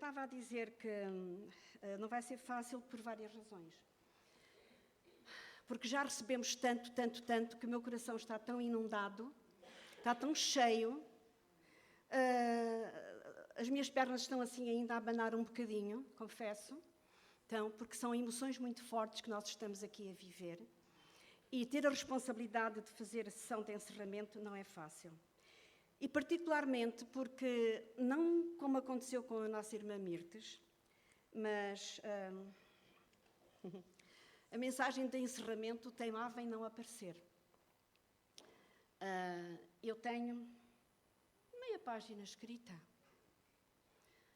estava a dizer que não vai ser fácil por várias razões. Porque já recebemos tanto, que o meu coração está tão inundado, está tão cheio, as minhas pernas estão assim ainda a abanar um bocadinho, confesso, então, porque são emoções muito fortes que nós estamos aqui a viver. E ter a responsabilidade de fazer a sessão de encerramento não é fácil. E particularmente porque, não como aconteceu com a nossa irmã Mirtes, mas a mensagem de encerramento teimava em não aparecer. Eu tenho meia página escrita.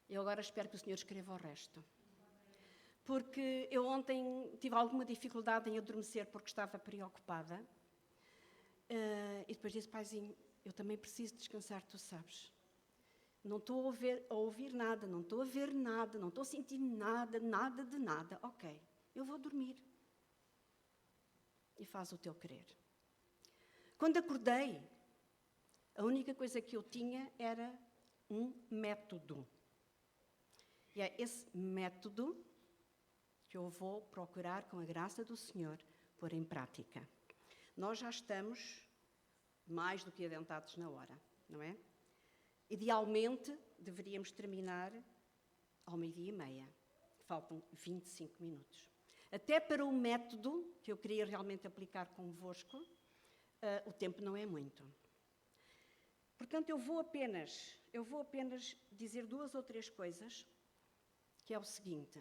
Eu agora espero que o Senhor escreva o resto. Porque eu ontem tive alguma dificuldade em adormecer porque estava preocupada. E depois disse, paizinho, eu também preciso descansar, tu sabes. Não estou a ouvir nada, não estou a ver nada, não estou a sentir nada de nada. Ok, eu vou dormir. E faz o teu querer. Quando acordei, a única coisa que eu tinha era um método. E é esse método que eu vou procurar, com a graça do Senhor, pôr em prática. Nós já estamos mais do que adiantados na hora, não é? Idealmente, deveríamos terminar ao 12:30. Faltam 25 minutos. Até para o método que eu queria realmente aplicar convosco, o tempo não é muito. Portanto, eu vou apenas dizer 2 ou 3 coisas, que é o seguinte.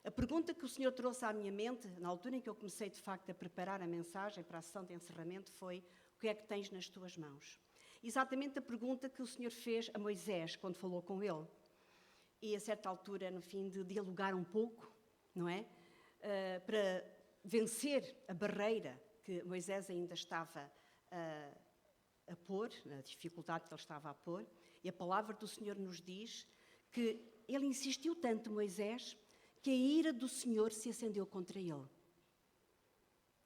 A pergunta que o Senhor trouxe à minha mente, na altura em que eu comecei, de facto, a preparar a mensagem para a sessão de encerramento, foi: o que é que tens nas tuas mãos? Exatamente a pergunta que o Senhor fez a Moisés, quando falou com ele. E, a certa altura, no fim, de dialogar um pouco, não é? Para vencer a barreira que Moisés ainda estava a pôr, a dificuldade que ele estava a pôr. E a palavra do Senhor nos diz que ele insistiu tanto, Moisés, que a ira do Senhor se acendeu contra ele.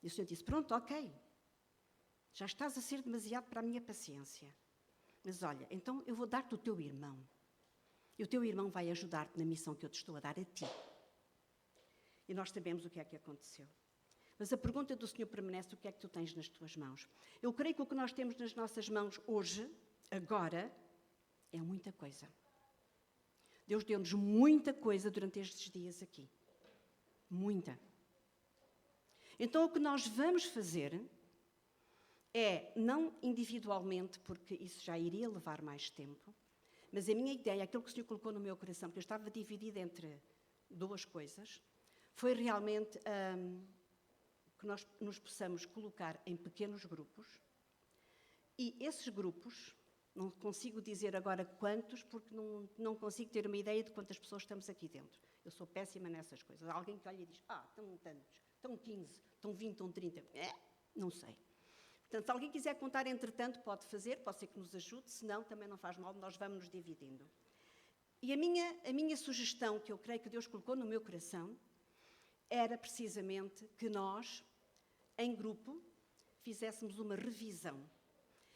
E o Senhor disse, pronto, ok, já estás a ser demasiado para a minha paciência. Mas olha, então eu vou dar-te o teu irmão. E o teu irmão vai ajudar-te na missão que eu te estou a dar a ti. E nós sabemos o que é que aconteceu. Mas a pergunta do Senhor permanece: o que é que tu tens nas tuas mãos? Eu creio que o que nós temos nas nossas mãos hoje, agora, é muita coisa. Deus deu-nos muita coisa durante estes dias aqui. Muita. Então o que nós vamos fazer é, não individualmente, porque isso já iria levar mais tempo, mas a minha ideia, aquilo que o Senhor colocou no meu coração, porque eu estava dividida entre 2 coisas, foi realmente que nós nos possamos colocar em pequenos grupos, e esses grupos, não consigo dizer agora quantos, porque não consigo ter uma ideia de quantas pessoas estamos aqui dentro. Eu sou péssima nessas coisas. Alguém que olha e diz, estão tantos, estão 15, estão 20, estão 30. Não sei. Portanto, se alguém quiser contar, entretanto, pode fazer, pode ser que nos ajude, senão também não faz mal, nós vamos nos dividindo. E a minha sugestão, que eu creio que Deus colocou no meu coração, era precisamente que nós, em grupo, fizéssemos uma revisão.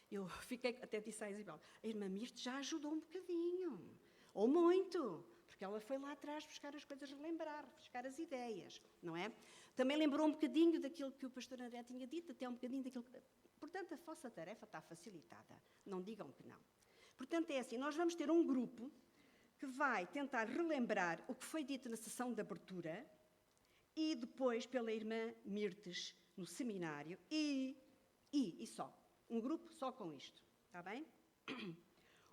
Eu fiquei, até disse à Isabel, a irmã Mirtes já ajudou um bocadinho, ou muito, porque ela foi lá atrás buscar as coisas, relembrar, buscar as ideias, não é? Também lembrou um bocadinho daquilo que o pastor André tinha dito, até um bocadinho daquilo que... Portanto, a vossa tarefa está facilitada, não digam que não. Portanto, é assim, nós vamos ter um grupo que vai tentar relembrar o que foi dito na sessão de abertura e depois pela irmã Mirtes no seminário e só. Um grupo só com isto, está bem?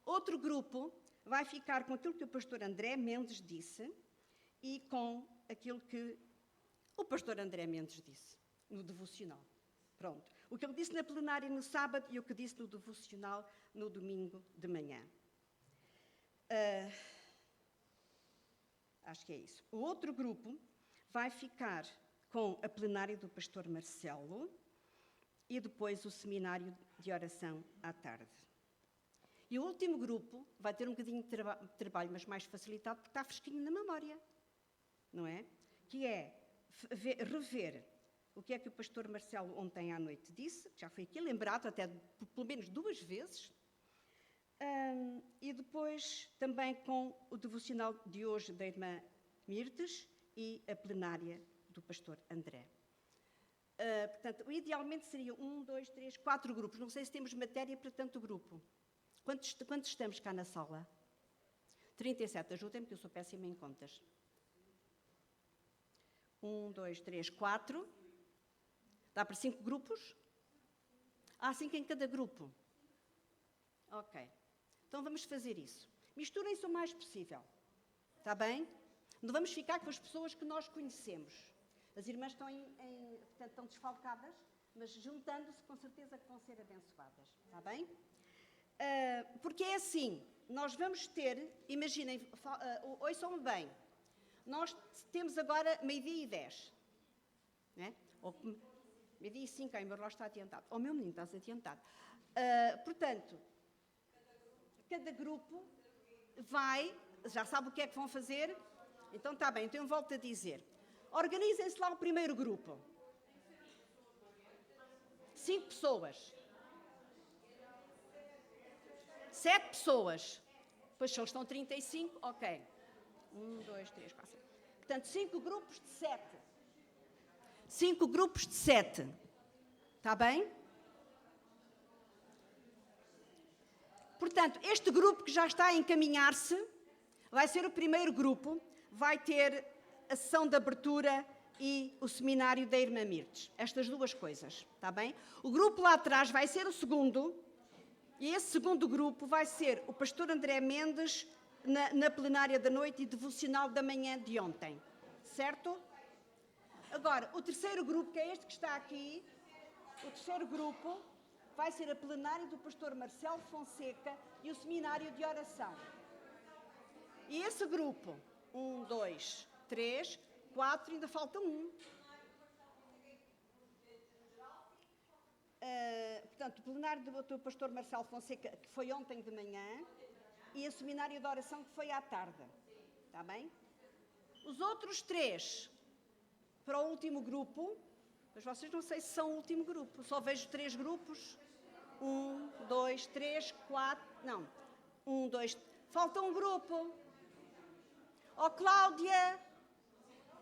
Outro grupo vai ficar com aquilo que o pastor André Mendes disse e com aquilo que o pastor André Mendes disse no devocional. Pronto. O que ele disse na plenária no sábado e o que disse no devocional no domingo de manhã. Acho que é isso. O outro grupo vai ficar com a plenária do pastor Marcelo e depois o seminário de oração à tarde. E o último grupo vai ter um bocadinho de trabalho, mas mais facilitado, porque está fresquinho na memória, não é? Que é rever o que é que o pastor Marcelo ontem à noite disse, que já foi aqui lembrado até pelo menos 2 vezes, E depois também com o devocional de hoje da irmã Mirtes e a plenária do pastor André. Portanto, idealmente seria 1, 2, 3, 4 grupos. Não sei se temos matéria para tanto grupo. Quantos estamos cá na sala? 37. Ajudem-me, que eu sou péssima em contas. 1, 2, 3, 4. Dá para 5 grupos? 5 em cada grupo. Ok. Então vamos fazer isso. Misturem-se o mais possível. Está bem? Não vamos ficar com as pessoas que nós conhecemos. As irmãs portanto, estão desfalcadas, mas juntando-se, com certeza que vão ser abençoadas. Está bem? Porque é assim, nós vamos ter, imaginem, ouçam-me bem, nós temos agora 12:10, né? Ou 12:05, o meu relógio está adiantado. O meu menino está adiantado. Portanto, cada grupo vai, já sabe o que é que vão fazer? Então está bem, então eu volto a dizer. Organizem-se lá o primeiro grupo. 5 pessoas. 7 pessoas. Pois só estão 35, ok. 1, 2, 3, 4, 5. Portanto, 5 grupos de 7. 5 grupos de 7. Está bem? Portanto, este grupo que já está a encaminhar-se, vai ser o primeiro grupo, vai ter a sessão de abertura e o seminário da irmã Mirtes. Estas duas coisas, está bem? O grupo lá atrás vai ser o segundo, e esse segundo grupo vai ser o pastor André Mendes na plenária da noite e devocional da manhã de ontem. Certo? Agora, o terceiro grupo, que é este que está aqui, o terceiro grupo vai ser a plenária do pastor Marcelo Fonseca e o seminário de oração. E esse grupo, 1, 2, 3, 4, ainda falta um. Portanto, o plenário do pastor Marcelo Fonseca, que foi ontem de manhã, e o seminário de oração, que foi à tarde. Está bem? Os outros 3, para o último grupo, mas vocês não sei se são o último grupo, só vejo 3 grupos. 1, 2, 3, 4, não. 1, 2, falta um grupo. Cláudia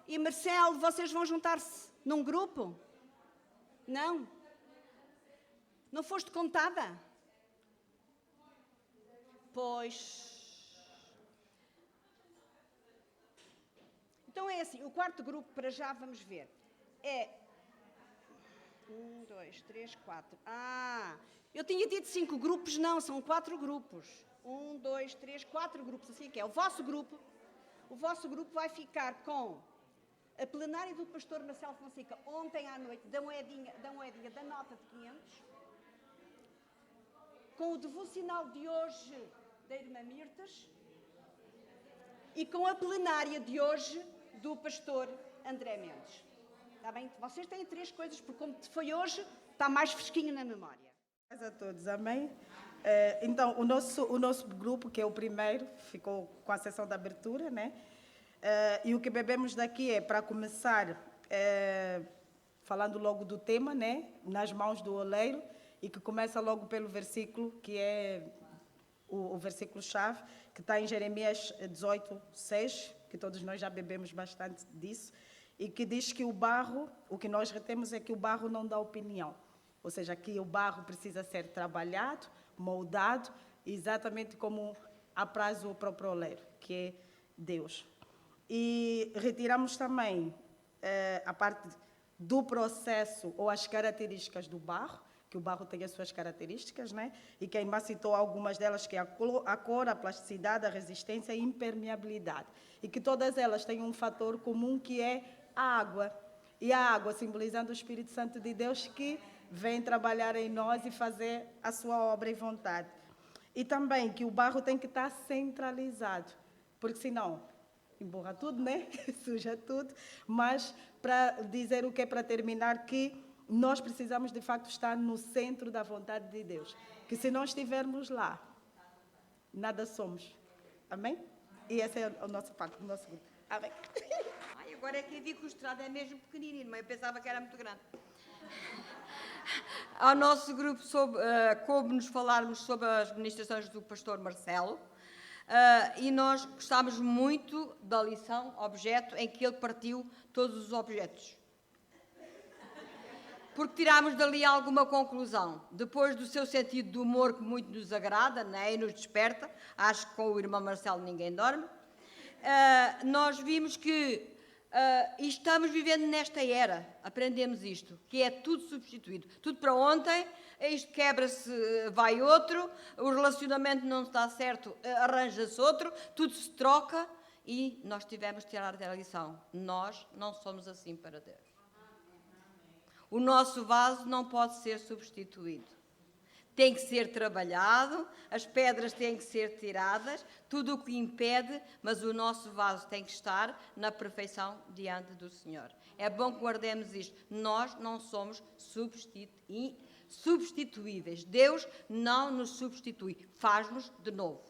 e Marcelo, vocês vão juntar-se num grupo? Não? Não foste contada? Pois. Então é assim, o quarto grupo, para já, vamos ver. É 1, 2, 3, 4. Eu tinha dito 5 grupos, não, são 4 grupos. 1, 2, 3, 4 grupos, assim que é. O vosso grupo vai ficar com a plenária do pastor Marcelo Fonseca, ontem à noite, da moedinha da nota de 500, com o devocional de hoje da irmã Mirtes e com a plenária de hoje do pastor André Mendes. Está bem? Vocês têm 3 coisas, porque como foi hoje, está mais fresquinho na memória. A todos, amém? Então, o nosso grupo, que é o primeiro, ficou com a sessão de abertura, né? E o que bebemos daqui é, para começar, falando logo do tema, né? Nas mãos do oleiro, e que começa logo pelo versículo, que é o versículo-chave, que está em Jeremias 18, 6, que todos nós já bebemos bastante disso, e que diz que o barro, o que nós retemos é que o barro não dá opinião. Ou seja, aqui o barro precisa ser trabalhado, moldado, exatamente como apraz o próprio oleiro, que é Deus. E retiramos também a parte do processo ou as características do barro, que o barro tem as suas características, né? E que a irmã citou algumas delas, que é a cor, a plasticidade, a resistência e a impermeabilidade. E que todas elas têm um fator comum, que é a água. E a água simbolizando o Espírito Santo de Deus, que vem trabalhar em nós e fazer a sua obra e vontade. E também que o barro tem que estar centralizado, porque senão emborra tudo, né? Suja tudo. Mas para dizer o que é, para terminar, que nós precisamos de facto estar no centro da vontade de Deus. Que se não estivermos lá, nada somos. Amém? E essa é a nossa parte, o nosso grupo. Amém. Agora é que eu vi que o estrado é mesmo pequenino, mas eu pensava que era muito grande. Ao nosso grupo coube-nos falarmos sobre as ministrações do pastor Marcelo, e nós gostámos muito da lição objeto em que ele partiu todos os objetos. Porque tirámos dali alguma conclusão. Depois do seu sentido de humor, que muito nos agrada, né, e nos desperta, acho que com o irmão Marcelo ninguém dorme, nós vimos que estamos vivendo nesta era, aprendemos isto, que é tudo substituído. Tudo para ontem, isto quebra-se, vai outro, o relacionamento não está certo, arranja-se outro, tudo se troca e nós tivemos de tirar da lição. Nós não somos assim para Deus. O nosso vaso não pode ser substituído. Tem que ser trabalhado, as pedras têm que ser tiradas, tudo o que impede, mas o nosso vaso tem que estar na perfeição diante do Senhor. É bom que guardemos isto. Nós não somos substituíveis. Deus não nos substitui, faz-nos de novo.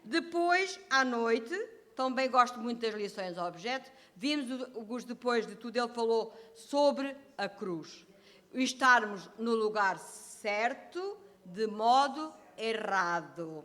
Depois, à noite, também gosto muito das lições ao objeto, vimos depois de tudo, ele falou sobre a cruz. Estarmos no lugar certo, de modo errado.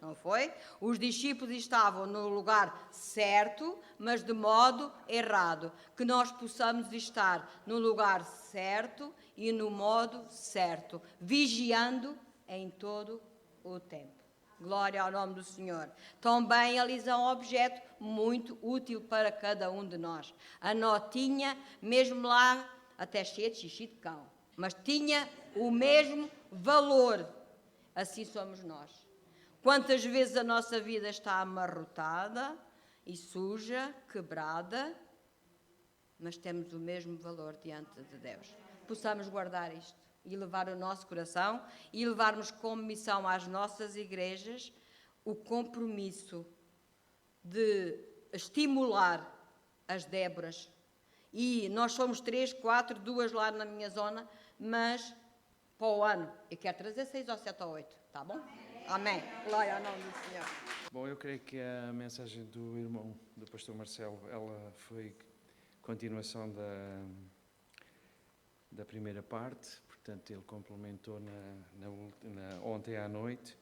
Não foi? Os discípulos estavam no lugar certo, mas de modo errado. Que nós possamos estar no lugar certo e no modo certo, vigiando em todo o tempo. Glória ao nome do Senhor. Também a lição objeto, muito útil para cada um de nós. A notinha, mesmo lá, até cheia de xixi de cão, mas tinha o mesmo valor. Assim somos nós. Quantas vezes a nossa vida está amarrotada e suja, quebrada, mas temos o mesmo valor diante de Deus. Possamos guardar isto e levar o nosso coração e levarmos como missão às nossas igrejas o compromisso de estimular as Déboras. E nós somos 3, 4, 2 lá na minha zona, mas para o ano eu quero trazer 6 ou 7 ou 8, tá bom? Amém. Glória ao nome do Senhor. Bom, eu creio que a mensagem do irmão, do pastor Marcelo, ela foi continuação da primeira parte, portanto ele complementou ontem à noite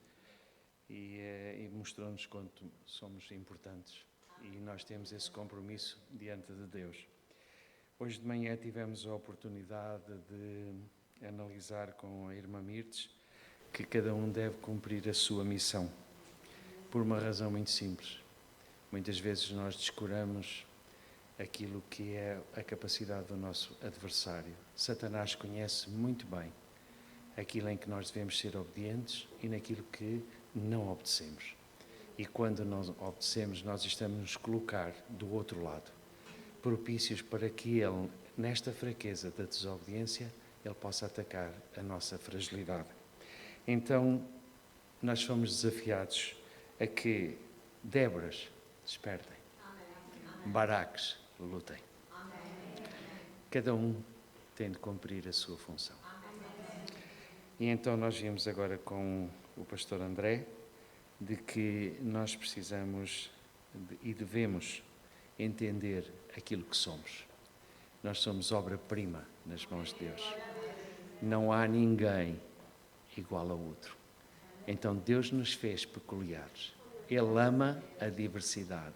e mostrou-nos quanto somos importantes e nós temos esse compromisso diante de Deus. Hoje de manhã tivemos a oportunidade de analisar com a irmã Mirtes que cada um deve cumprir a sua missão, por uma razão muito simples. Muitas vezes nós descuramos aquilo que é a capacidade do nosso adversário. Satanás conhece muito bem aquilo em que nós devemos ser obedientes e naquilo que não obedecemos. E quando nós obedecemos, nós estamos a nos colocar do outro lado, propícios para que ele, nesta fraqueza da desobediência, ele possa atacar a nossa fragilidade. Então, nós fomos desafiados a que Déboras despertem, Baraques lutem. Cada um tem de cumprir a sua função. E então nós vimos agora com o pastor André de que nós precisamos e devemos entender aquilo que somos. Nós somos obra-prima nas mãos de Deus. Não há ninguém igual ao outro. Então Deus nos fez peculiares. Ele ama a diversidade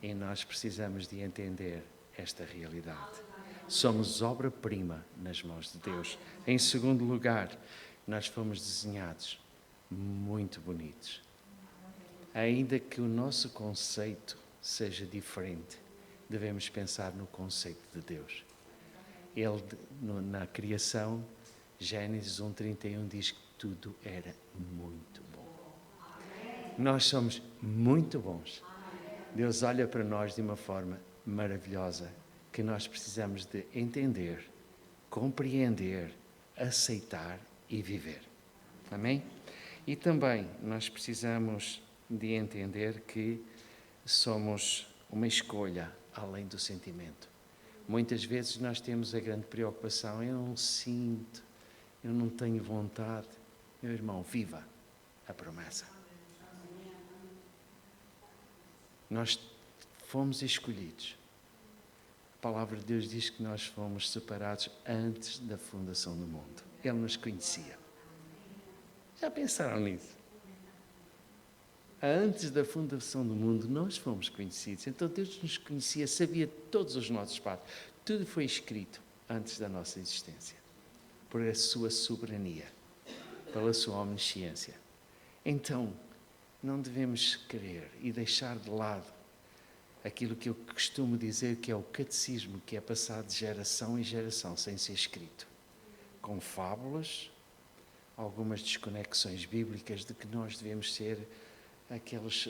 e nós precisamos de entender esta realidade. Somos obra-prima nas mãos de Deus. Em segundo lugar, nós fomos desenhados muito bonitos. Ainda que o nosso conceito seja diferente, devemos pensar no conceito de Deus. Ele, na criação, Gênesis 1:31 diz que tudo era muito bom. Nós somos muito bons. Deus olha para nós de uma forma maravilhosa que nós precisamos de entender, compreender, aceitar e viver. Amém? E também nós precisamos de entender que somos uma escolha além do sentimento. Muitas vezes nós temos a grande preocupação, eu não sinto, eu não tenho vontade. Meu irmão, viva a promessa. Nós fomos escolhidos A palavra de Deus diz que nós fomos separados antes da fundação do mundo. Ele nos conhecia. Já pensaram nisso? Antes da fundação do mundo, nós fomos conhecidos. Então Deus nos conhecia, sabia todos os nossos passos. Tudo foi escrito antes da nossa existência, por a sua soberania, pela sua omnisciência. Então, não devemos querer e deixar de lado aquilo que eu costumo dizer que é o catecismo, que é passado de geração em geração, sem ser escrito, com fábulas, algumas desconexões bíblicas de que nós devemos ser aqueles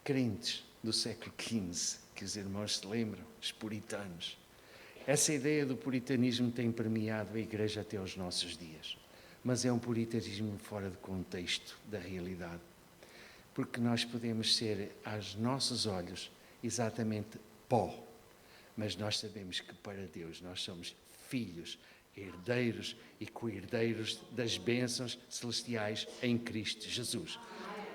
crentes do século XV, que os irmãos se lembram, os puritanos. Essa ideia do puritanismo tem permeado a Igreja até aos nossos dias, mas é um puritanismo fora de contexto da realidade, porque nós podemos ser, aos nossos olhos, exatamente pó, mas nós sabemos que para Deus nós somos filhos, herdeiros e co-herdeiros das bênçãos celestiais em Cristo Jesus.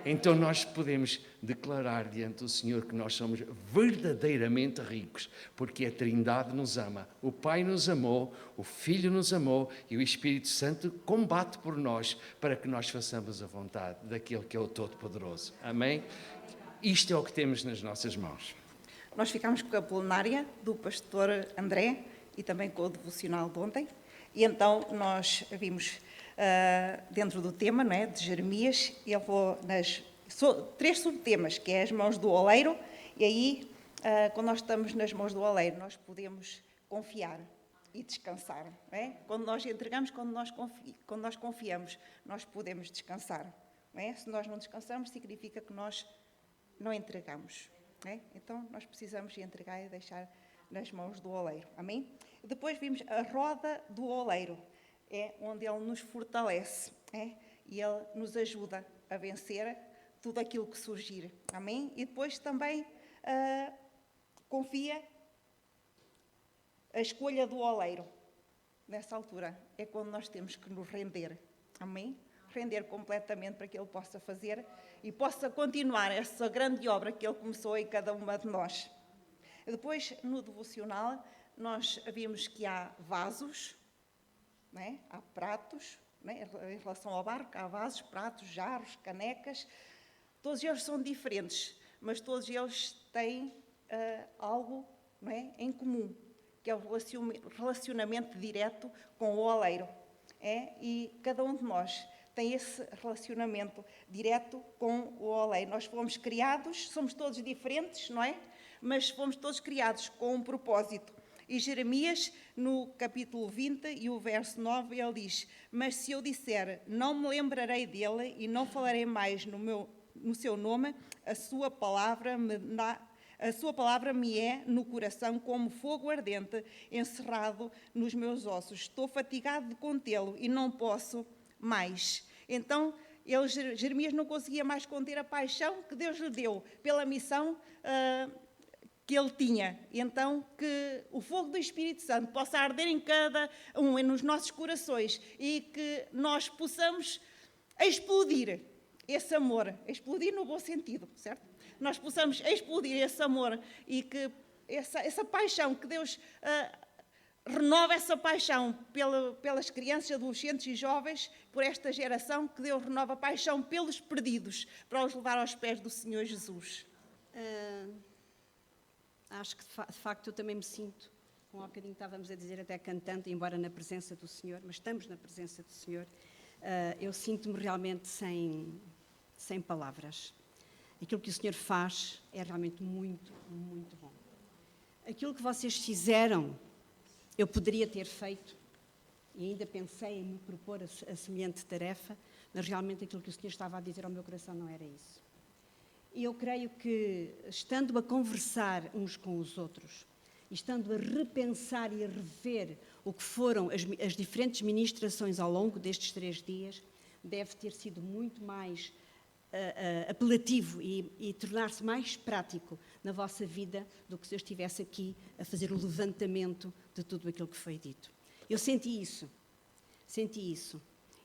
Então nós podemos declarar diante do Senhor que nós somos verdadeiramente ricos, porque a Trindade nos ama, o Pai nos amou, o Filho nos amou e o Espírito Santo combate por nós para que nós façamos a vontade daquele que é o Todo-Poderoso. Amém? Isto é o que temos nas nossas mãos. Nós ficámos com a plenária do pastor André e também com o devocional de ontem. E então nós vimos dentro do tema, não é, de Jeremias, eu vou nas 3 subtemas, que é as mãos do oleiro, e aí, quando nós estamos nas mãos do oleiro, nós podemos confiar e descansar. Não é? Quando nós entregamos, quando nós confiamos, nós podemos descansar. Não é? Se nós não descansamos, significa que nós não entregamos. Não é? Então, nós precisamos entregar e deixar nas mãos do oleiro. Amém? Depois vimos a roda do oleiro, é onde ele nos fortalece, e ele nos ajuda a vencer tudo aquilo que surgir. Amém? E depois também confia a escolha do oleiro. Nessa altura é quando nós temos que nos render. Amém? Render completamente para que ele possa fazer e possa continuar essa grande obra que ele começou em cada uma de nós. Depois, no devocional, nós vimos que há vasos, não é? Há pratos, não é? Em relação ao barro, há vasos, pratos, jarros, canecas. Todos eles são diferentes, mas todos eles têm algo, não é, em comum, que é o relacionamento direto com o oleiro. E cada um de nós tem esse relacionamento direto com o oleiro. Nós fomos criados, somos todos diferentes, não é? Mas fomos todos criados com um propósito. E Jeremias, no capítulo 20 e o verso 9, ele diz: mas se eu disser, não me lembrarei dele e não falarei mais no seu nome, a sua palavra me é no coração como fogo ardente encerrado nos meus ossos. Estou fatigado de contê-lo e não posso mais. Então, Jeremias não conseguia mais conter a paixão que Deus lhe deu pela missão que ele tinha. Então, que o fogo do Espírito Santo possa arder em cada um, nos nossos corações, e que nós possamos explodir esse amor, explodir no bom sentido, certo? Nós possamos explodir esse amor e que essa paixão, que Deus renova essa paixão pelas crianças, adolescentes e jovens, por esta geração, que Deus renova a paixão pelos perdidos, para os levar aos pés do Senhor Jesus. Acho que, de facto, eu também me sinto, como há bocadinho estávamos a dizer, até cantando, embora na presença do Senhor, mas estamos na presença do Senhor, eu sinto-me realmente sem palavras. Aquilo que o Senhor faz é realmente muito, muito bom. Aquilo que vocês fizeram, eu poderia ter feito, e ainda pensei em me propor a semelhante tarefa, mas realmente aquilo que o Senhor estava a dizer ao meu coração não era isso. E eu creio que, estando a conversar uns com os outros, e estando a repensar e a rever o que foram as diferentes ministrações ao longo destes 3 dias, deve ter sido muito mais apelativo e tornar-se mais prático na vossa vida do que se eu estivesse aqui a fazer o levantamento de tudo aquilo que foi dito. Eu senti isso,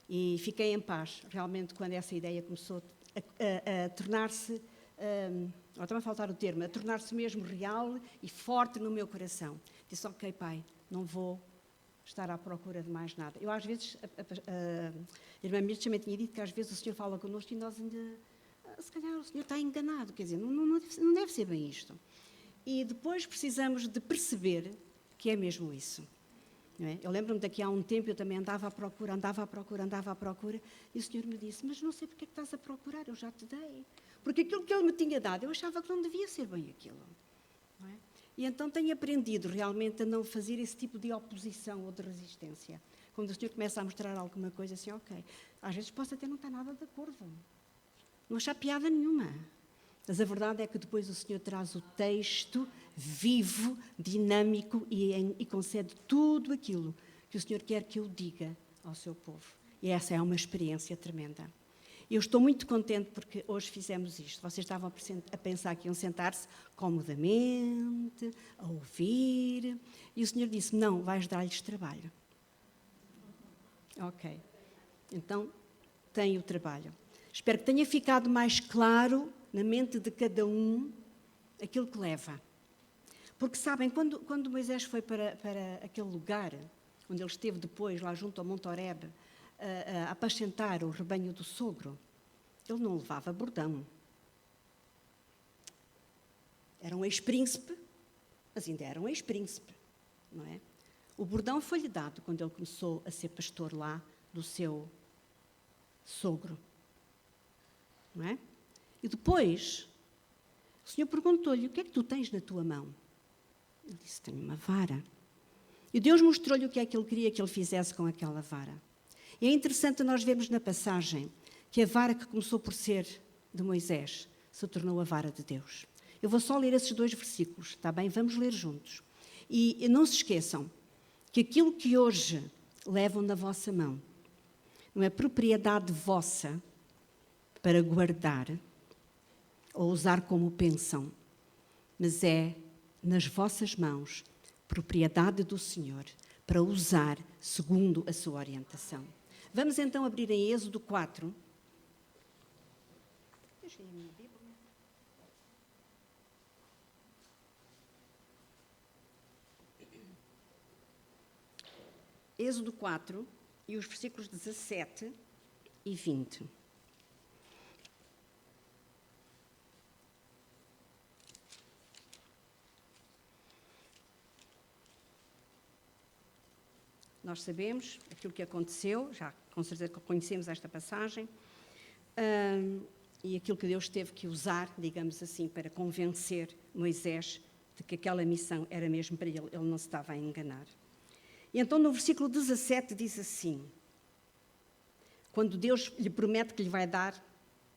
e fiquei em paz, realmente, quando essa ideia começou a tornar-se estava a faltar o termo, a tornar-se mesmo real e forte no meu coração. Disse, ok, Pai, não vou estar à procura de mais nada. Eu, às vezes, a irmã Mirtes também tinha dito que às vezes o Senhor fala connosco e nós ainda, se calhar o Senhor está enganado, quer dizer, não deve ser bem isto. E depois precisamos de perceber que é mesmo isso. Não é? Eu lembro-me daqui há um tempo, eu também andava à procura, e o Senhor me disse, mas não sei porque é que estás a procurar, eu já te dei. Porque aquilo que Ele me tinha dado, eu achava que não devia ser bem aquilo. Não é? E então tenho aprendido realmente a não fazer esse tipo de oposição ou de resistência. Quando o Senhor começa a mostrar alguma coisa assim, ok, às vezes posso até não estar nada de acordo, não achar piada nenhuma. Mas a verdade é que depois o Senhor traz o texto vivo, dinâmico e concede tudo aquilo que o Senhor quer que eu diga ao seu povo. E essa é uma experiência tremenda. Eu estou muito contente porque hoje fizemos isto. Vocês estavam a pensar que iam sentar-se comodamente, a ouvir, e o Senhor disse, não, vais dar-lhes trabalho. Ok. Então, tem o trabalho. Espero que tenha ficado mais claro na mente de cada um aquilo que leva. Porque, sabem, quando Moisés foi para aquele lugar, onde ele esteve depois, lá junto ao Monte Horebe, a apacentar o rebanho do sogro, ele não levava bordão. Era um ex-príncipe, mas ainda era um ex-príncipe, não é? O bordão foi-lhe dado quando ele começou a ser pastor lá do seu sogro, não é? E depois, o Senhor perguntou-lhe, o que é que tu tens na tua mão? Ele disse, tenho uma vara. E Deus mostrou-lhe o que é que ele queria que ele fizesse com aquela vara. E é interessante nós vermos na passagem que a vara que começou por ser de Moisés se tornou a vara de Deus. Eu vou só ler esses 2 versículos, está bem? Vamos ler juntos. E não se esqueçam que aquilo que hoje levam na vossa mão não é propriedade vossa para guardar ou usar como pensam, mas é nas vossas mãos propriedade do Senhor para usar segundo a sua orientação. Vamos então abrir em Êxodo 4. Deixa aí a minha Bíblia. Êxodo 4 e os versículos 17 e 20. Nós sabemos aquilo que aconteceu, já com certeza conhecemos esta passagem, e aquilo que Deus teve que usar, digamos assim, para convencer Moisés de que aquela missão era mesmo para ele não se estava a enganar. E então no versículo 17 diz assim, quando Deus lhe promete que lhe vai dar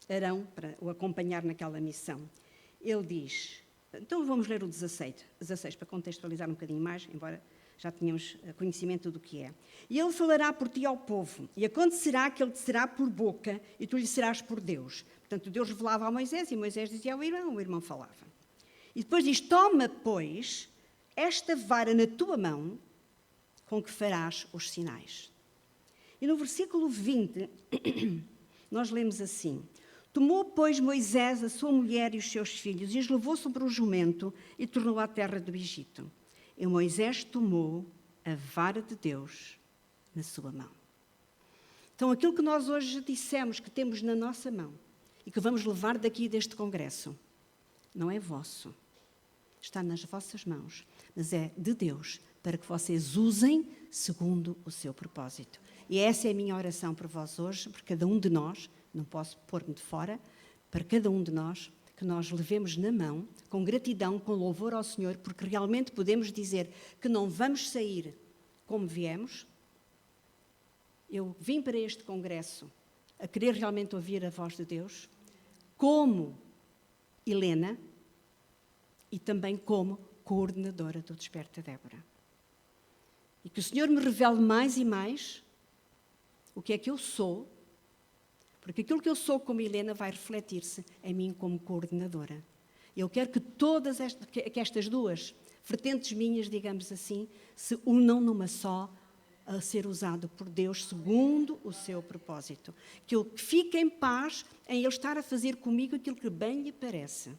Arão para o acompanhar naquela missão, ele diz, então vamos ler o 16 para contextualizar um bocadinho mais, embora já tínhamos conhecimento do que é. E ele falará por ti ao povo, e acontecerá que ele te será por boca, e tu lhe serás por Deus. Portanto, Deus revelava a Moisés, e Moisés dizia ao irmão, o irmão falava. E depois diz, toma, pois, esta vara na tua mão, com que farás os sinais. E no versículo 20, nós lemos assim, tomou, pois, Moisés a sua mulher e os seus filhos, e os levou sobre o jumento, e tornou à terra do Egito. E Moisés tomou a vara de Deus na sua mão. Então, aquilo que nós hoje dissemos que temos na nossa mão e que vamos levar daqui deste congresso, não é vosso. Está nas vossas mãos, mas é de Deus, para que vocês usem segundo o seu propósito. E essa é a minha oração para vós hoje, por cada um de nós, não posso pôr-me de fora, para cada um de nós, que nós levemos na mão, com gratidão, com louvor ao Senhor, porque realmente podemos dizer que não vamos sair como viemos. Eu vim para este congresso a querer realmente ouvir a voz de Deus, como Helena e também como coordenadora do Desperta Débora. E que o Senhor me revele mais e mais o que é que eu sou, porque aquilo que eu sou como Helena vai refletir-se em mim como coordenadora. Eu quero que que estas 2 vertentes minhas, digamos assim, se unam numa só a ser usado por Deus segundo o seu propósito. Que eu fique em paz em Ele estar a fazer comigo aquilo que bem lhe parece.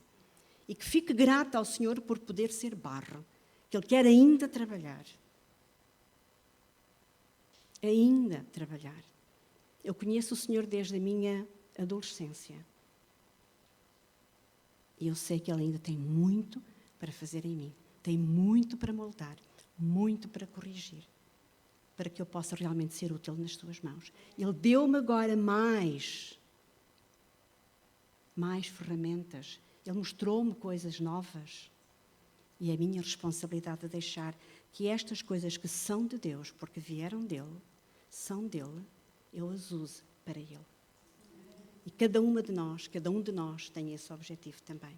E que fique grata ao Senhor por poder ser barro, que Ele quer ainda trabalhar. Ainda trabalhar. Eu conheço o Senhor desde a minha adolescência. E eu sei que Ele ainda tem muito para fazer em mim. Tem muito para moldar, muito para corrigir, para que eu possa realmente ser útil nas suas mãos. Ele deu-me agora mais ferramentas. Ele mostrou-me coisas novas. E é a minha responsabilidade de deixar que estas coisas que são de Deus, porque vieram dele, são dele, eu as use para ele. E cada um de nós tem esse objetivo também.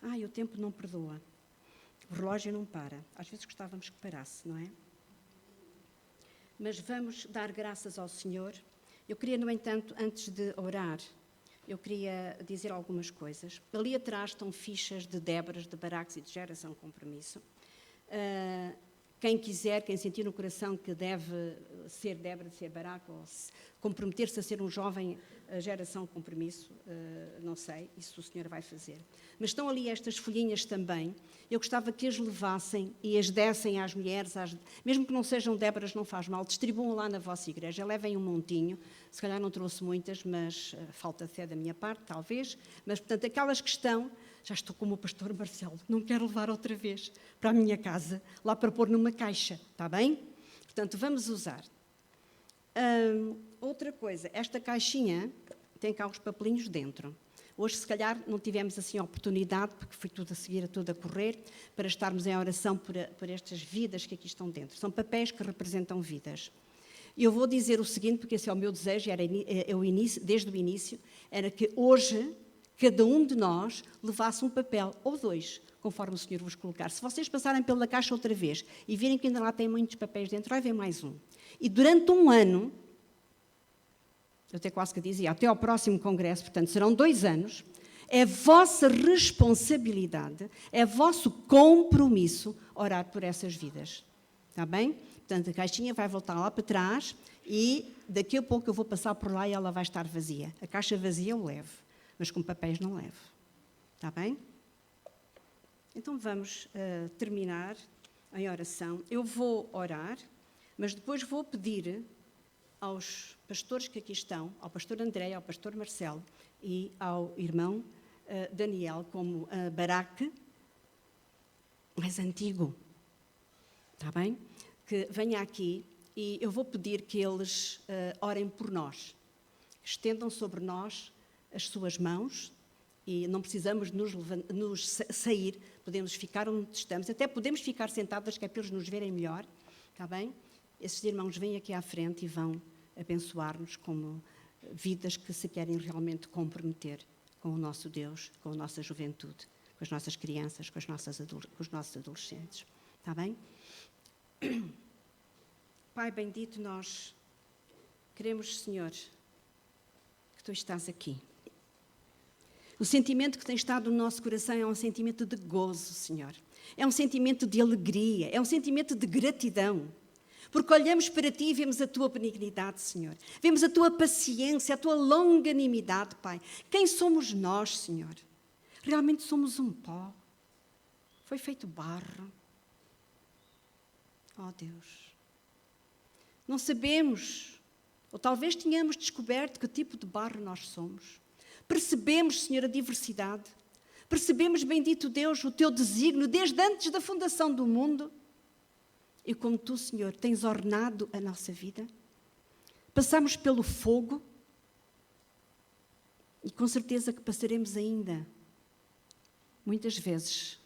O tempo não perdoa. O relógio não para. Às vezes gostávamos que parasse, não é? Mas vamos dar graças ao Senhor. Eu queria, no entanto, antes de orar, eu queria dizer algumas coisas. Ali atrás estão fichas de Déboras, de Baraques e de Geração Compromisso. Quem quiser, quem sentir no coração que deve ser Débora, ser Baraque, ou comprometer-se a ser um jovem Geração Compromisso, não sei, isso o Senhor vai fazer. Mas estão ali estas folhinhas também. Eu gostava que as levassem e as dessem às mulheres, mesmo que não sejam Déboras, não faz mal, distribuam lá na vossa igreja, levem um montinho. Se calhar não trouxe muitas, mas falta fé da minha parte, talvez. Mas, portanto, aquelas que estão, já estou como o pastor Marcelo, não quero levar outra vez para a minha casa, lá para pôr numa caixa, está bem? Portanto, vamos usar. Outra coisa, esta caixinha tem cá os papelinhos dentro. Hoje, se calhar, não tivemos assim a oportunidade, porque foi tudo a seguir, tudo a correr, para estarmos em oração por estas vidas que aqui estão dentro. São papéis que representam vidas. Eu vou dizer o seguinte, porque esse é o meu desejo, desde o início, era que hoje cada um de nós levasse um papel, ou dois, conforme o Senhor vos colocar. Se vocês passarem pela caixa outra vez e virem que ainda lá tem muitos papéis dentro, vai haver mais um. E durante um ano, eu até quase que dizia, até ao próximo congresso, portanto serão 2 anos, é vossa responsabilidade, é vosso compromisso orar por essas vidas. Está bem? Portanto, a caixinha vai voltar lá para trás e daqui a pouco eu vou passar por lá e ela vai estar vazia. A caixa vazia eu levo, mas com papéis não levo. Está bem? Então vamos terminar em oração. Eu vou orar, mas depois vou pedir aos pastores que aqui estão, ao pastor André, ao pastor Marcelo e ao irmão Daniel, como Baraque, mais antigo. Está bem? Que venha aqui e eu vou pedir que eles orem por nós. Estendam sobre nós as suas mãos e não precisamos nos sair, podemos ficar onde estamos, até podemos ficar sentadas, que é para eles nos verem melhor, está bem? Esses irmãos vêm aqui à frente e vão abençoar-nos como vidas que se querem realmente comprometer com o nosso Deus, com a nossa juventude, com as nossas crianças, com os nossos adolescentes, está bem? Pai bendito, nós queremos, Senhor, que Tu estás aqui. O sentimento que tem estado no nosso coração é um sentimento de gozo, Senhor. É um sentimento de alegria, é um sentimento de gratidão. Porque olhamos para Ti e vemos a Tua benignidade, Senhor. Vemos a Tua paciência, a Tua longanimidade, Pai. Quem somos nós, Senhor? Realmente somos um pó. Foi feito barro. Oh, Deus. Não sabemos, ou talvez tenhamos descoberto que tipo de barro nós somos. Percebemos, Senhor, a diversidade. Percebemos, bendito Deus, o Teu desígnio desde antes da fundação do mundo. E como Tu, Senhor, tens ornado a nossa vida. Passamos pelo fogo e com certeza que passaremos ainda, muitas vezes,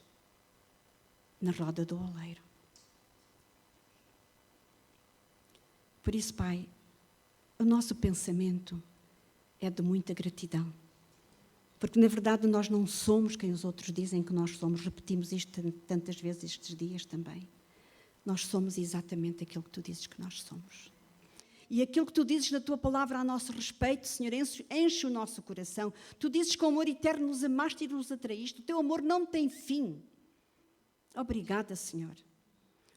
na roda do oleiro. Por isso, Pai, o nosso pensamento é de muita gratidão. Porque, na verdade, nós não somos quem os outros dizem que nós somos. Repetimos isto tantas vezes estes dias também. Nós somos exatamente aquilo que Tu dizes que nós somos. E aquilo que Tu dizes na Tua palavra a nosso respeito, Senhor, enche o nosso coração. Tu dizes que com amor eterno nos amaste e nos atraíste. O Teu amor não tem fim. Obrigada, Senhor.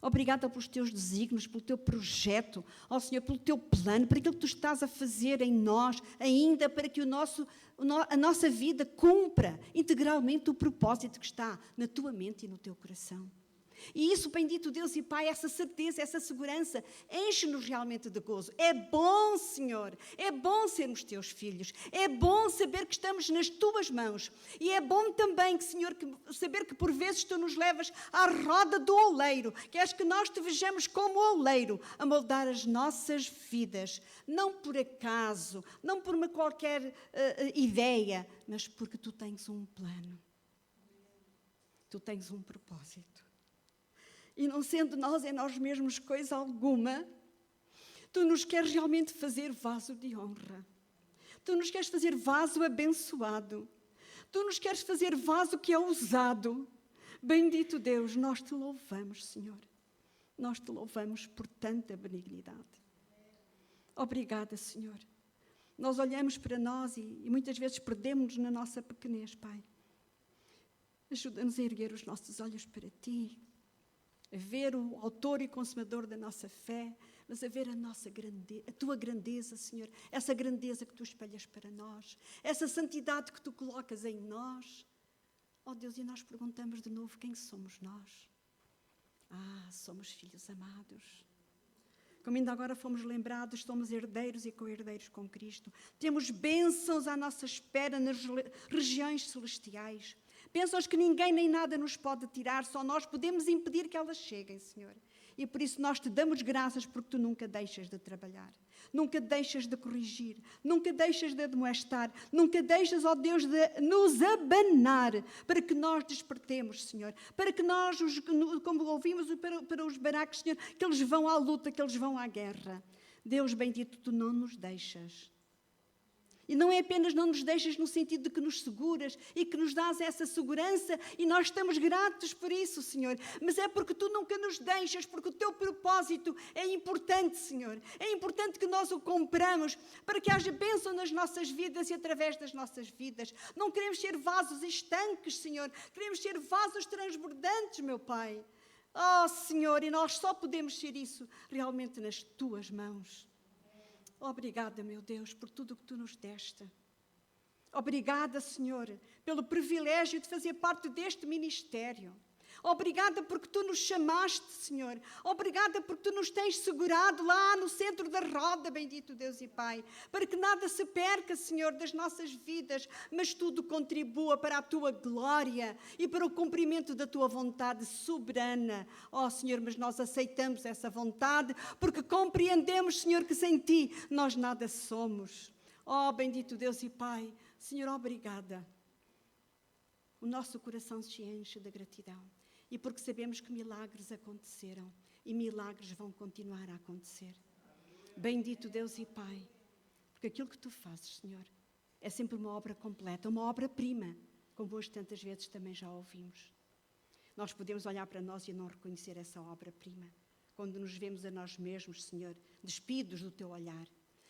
Obrigada pelos teus desígnios, pelo teu projeto, ó Senhor, pelo teu plano, por aquilo que tu estás a fazer em nós, ainda para que a nossa vida cumpra integralmente o propósito que está na tua mente e no teu coração. E isso, bendito Deus e Pai, essa certeza, essa segurança, enche-nos realmente de gozo. É bom, Senhor, é bom sermos teus filhos, é bom saber que estamos nas tuas mãos. E é bom também, Senhor, saber que por vezes tu nos levas à roda do oleiro, queres que nós te vejamos como oleiro, a moldar as nossas vidas, não por acaso, não por uma qualquer ideia, mas porque tu tens um plano, tu tens um propósito. E não sendo nós em nós mesmos coisa alguma, tu nos queres realmente fazer vaso de honra. Tu nos queres fazer vaso abençoado. Tu nos queres fazer vaso que é usado. Bendito Deus, nós te louvamos, Senhor. Nós te louvamos por tanta benignidade. Obrigada, Senhor. Nós olhamos para nós e muitas vezes perdemos-nos na nossa pequenez, Pai. Ajuda-nos a erguer os nossos olhos para Ti, a ver o autor e consumador da nossa fé, mas a ver a tua grandeza, Senhor, essa grandeza que tu espelhas para nós, essa santidade que tu colocas em nós. Ó Deus, e nós perguntamos de novo, quem somos nós? Somos filhos amados. Como ainda agora fomos lembrados, somos herdeiros e co-herdeiros com Cristo. Temos bênçãos à nossa espera nas regiões celestiais. Bênçãos que ninguém nem nada nos pode tirar, só nós podemos impedir que elas cheguem, Senhor. E por isso nós te damos graças porque tu nunca deixas de trabalhar, nunca deixas de corrigir, nunca deixas de admoestar, nunca deixas, ó Deus, de nos abanar para que nós despertemos, Senhor, para que nós, como ouvimos para os baracos, Senhor, que eles vão à luta, que eles vão à guerra. Deus bendito, tu não nos deixas. E não é apenas não nos deixas no sentido de que nos seguras e que nos dás essa segurança e nós estamos gratos por isso, Senhor. Mas é porque tu nunca nos deixas, porque o teu propósito é importante, Senhor. É importante que nós o compramos para que haja bênção nas nossas vidas e através das nossas vidas. Não queremos ser vasos estanques, Senhor. Queremos ser vasos transbordantes, meu Pai. Oh, Senhor, e nós só podemos ser isso realmente nas tuas mãos. Obrigada, meu Deus, por tudo o que tu nos deste. Obrigada, Senhor, pelo privilégio de fazer parte deste ministério. Obrigada porque tu nos chamaste, Senhor. Obrigada porque tu nos tens segurado lá no centro da roda, bendito Deus e Pai. Para que nada se perca, Senhor, das nossas vidas, mas tudo contribua para a tua glória e para o cumprimento da tua vontade soberana. Oh, Senhor, mas nós aceitamos essa vontade porque compreendemos, Senhor, que sem ti nós nada somos. Oh, bendito Deus e Pai, Senhor, obrigada. O nosso coração se enche de gratidão. E porque sabemos que milagres aconteceram e milagres vão continuar a acontecer. Bendito Deus e Pai, porque aquilo que tu fazes, Senhor, é sempre uma obra completa, uma obra-prima, como hoje tantas vezes também já ouvimos. Nós podemos olhar para nós e não reconhecer essa obra-prima, quando nos vemos a nós mesmos, Senhor, despidos do teu olhar.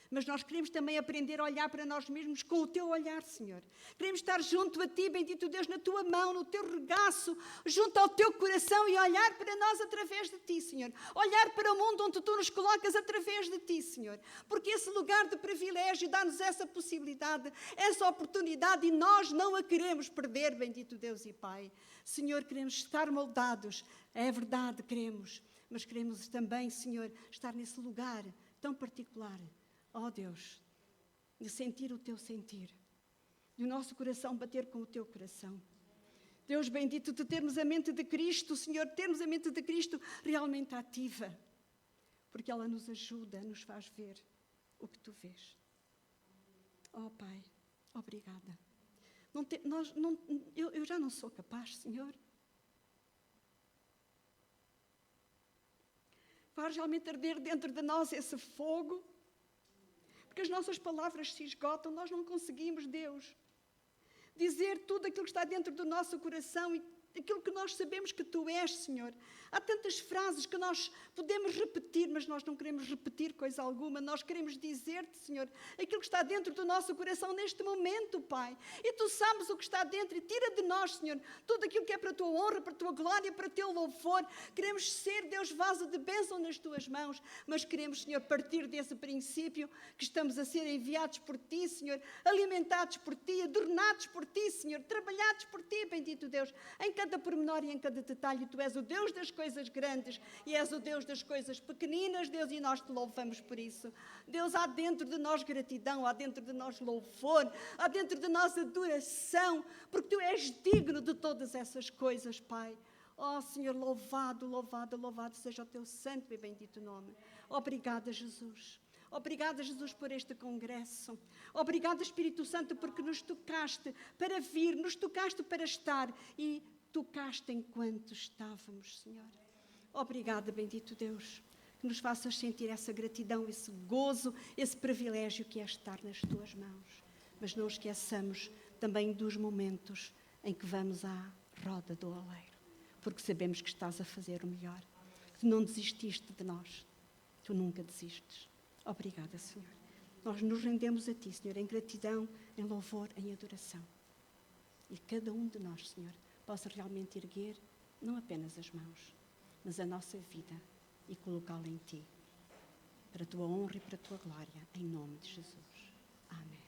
Mas nós queremos também aprender a olhar para nós mesmos com o teu olhar, Senhor. Queremos estar junto a ti, bendito Deus, na tua mão, no teu regaço, junto ao teu coração e olhar para nós através de ti, Senhor. Olhar para o mundo onde tu nos colocas através de ti, Senhor. Porque esse lugar de privilégio dá-nos essa possibilidade, essa oportunidade e nós não a queremos perder, bendito Deus e Pai. Senhor, queremos estar moldados, é verdade, queremos. Mas queremos também, Senhor, estar nesse lugar tão particular. Oh Deus, de sentir o teu sentir, de o nosso coração bater com o teu coração. Deus bendito, de termos a mente de Cristo, Senhor, termos a mente de Cristo realmente ativa, porque ela nos ajuda, nos faz ver o que tu vês. Oh Pai, obrigada. Eu já não sou capaz, Senhor. Faz realmente arder dentro de nós esse fogo, porque as nossas palavras se esgotam, nós não conseguimos, Deus, dizer tudo aquilo que está dentro do nosso coração daquilo que nós sabemos que Tu és, Senhor. Há tantas frases que nós podemos repetir, mas nós não queremos repetir coisa alguma. Nós queremos dizer-te, Senhor, aquilo que está dentro do nosso coração neste momento, Pai. E Tu sabes o que está dentro e tira de nós, Senhor, tudo aquilo que é para a Tua honra, para a Tua glória, para o Teu louvor. Queremos ser, Deus, vaso de bênção nas Tuas mãos, mas queremos, Senhor, partir desse princípio que estamos a ser enviados por Ti, Senhor, alimentados por Ti, adornados por Ti, Senhor, trabalhados por Ti, bendito Deus, em cada pormenor e em cada detalhe. Tu és o Deus das coisas grandes e és o Deus das coisas pequeninas, Deus, e nós Te louvamos por isso. Deus, há dentro de nós gratidão, há dentro de nós louvor, há dentro de nós adoração, porque Tu és digno de todas essas coisas, Pai. Oh, Senhor, louvado, louvado, louvado seja o Teu santo e bendito nome. Obrigada, Jesus. Obrigada, Jesus, por este congresso. Obrigada, Espírito Santo, porque nos tocaste para vir, nos tocaste para estar e tocaste enquanto estávamos, Senhor. Obrigada, bendito Deus, que nos faças sentir essa gratidão, esse gozo, esse privilégio que é estar nas Tuas mãos. Mas não esqueçamos também dos momentos em que vamos à roda do oleiro, porque sabemos que estás a fazer o melhor, que não desististe de nós. Tu nunca desistes. Obrigada, Senhor. Nós nos rendemos a Ti, Senhor, em gratidão, em louvor, em adoração. E cada um de nós, Senhor, possa realmente erguer não apenas as mãos, mas a nossa vida e colocá-la em Ti, para a Tua honra e para a Tua glória, em nome de Jesus. Amém.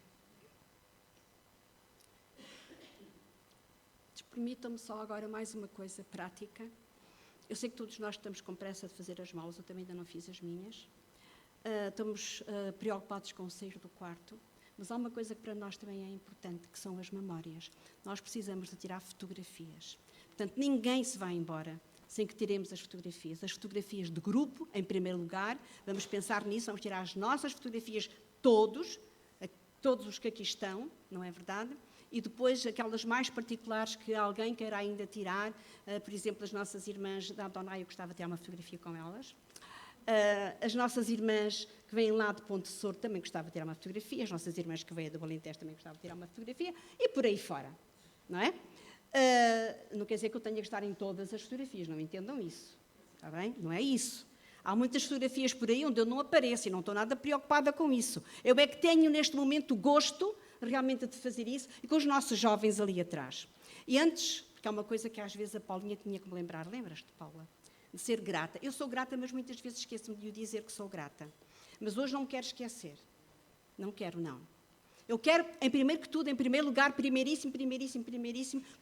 Permitam-me só agora mais uma coisa prática. Eu sei que todos nós estamos com pressa de fazer as malas, eu também ainda não fiz as minhas. Estamos preocupados com o sair do quarto, mas há uma coisa que para nós também é importante, que são as memórias. Nós precisamos de tirar fotografias. Portanto, ninguém se vai embora sem que tiremos as fotografias de grupo, em primeiro lugar. Vamos pensar nisso, vamos tirar as nossas fotografias, todos os que aqui estão, não é verdade? E depois aquelas mais particulares que alguém queira ainda tirar, por exemplo, as nossas irmãs da Adonai, eu gostava de tirar uma fotografia com elas. As nossas irmãs que vêm lá de Ponte Sor também gostava de tirar uma fotografia, as nossas irmãs que vêm do Alentejo também gostavam de tirar uma fotografia, e por aí fora, não é? Não quer dizer que eu tenha que estar em todas as fotografias, não entendam isso, está bem? Não é isso. Há muitas fotografias por aí onde eu não apareço e não estou nada preocupada com isso. Eu é que tenho neste momento o gosto realmente de fazer isso, e com os nossos jovens ali atrás. E antes, porque há uma coisa que às vezes a Paulinha tinha que me lembrar, lembras-te, Paula? De ser grata. Eu sou grata, mas muitas vezes esqueço-me de lhe dizer que sou grata. Mas hoje não me quero esquecer. Não quero, não. Eu quero, em primeiro lugar, primeiríssimo,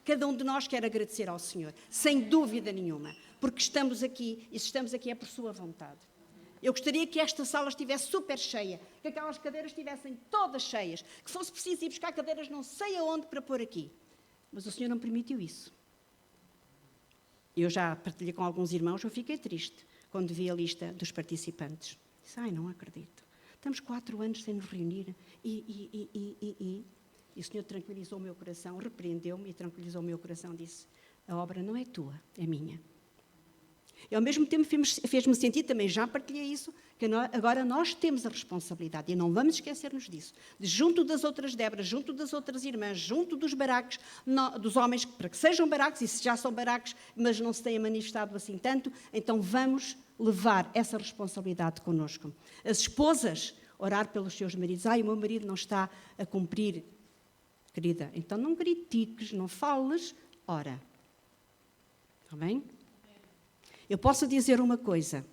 cada um de nós quer agradecer ao Senhor, sem dúvida nenhuma, porque estamos aqui, e se estamos aqui é por sua vontade. Eu gostaria que esta sala estivesse super cheia, que aquelas cadeiras estivessem todas cheias, que fosse preciso ir buscar cadeiras não sei aonde para pôr aqui. Mas o Senhor não permitiu isso. Eu já partilhei com alguns irmãos, eu fiquei triste quando vi a lista dos participantes. Disse, não acredito. Estamos 4 anos sem nos reunir e o Senhor tranquilizou o meu coração, repreendeu-me e tranquilizou o meu coração, disse, a obra não é tua, é minha. E ao mesmo tempo fez-me sentir, também já partilhei isso, que agora nós temos a responsabilidade, e não vamos esquecer-nos disso, de junto das outras Déboras, junto das outras irmãs, junto dos baracos, dos homens, para que sejam baracos, e se já são baracos, mas não se tenha manifestado assim tanto, então vamos levar essa responsabilidade connosco. As esposas, orar pelos seus maridos. O meu marido não está a cumprir. Querida, então não critiques, não fales, ora. Está bem? Eu posso dizer uma coisa.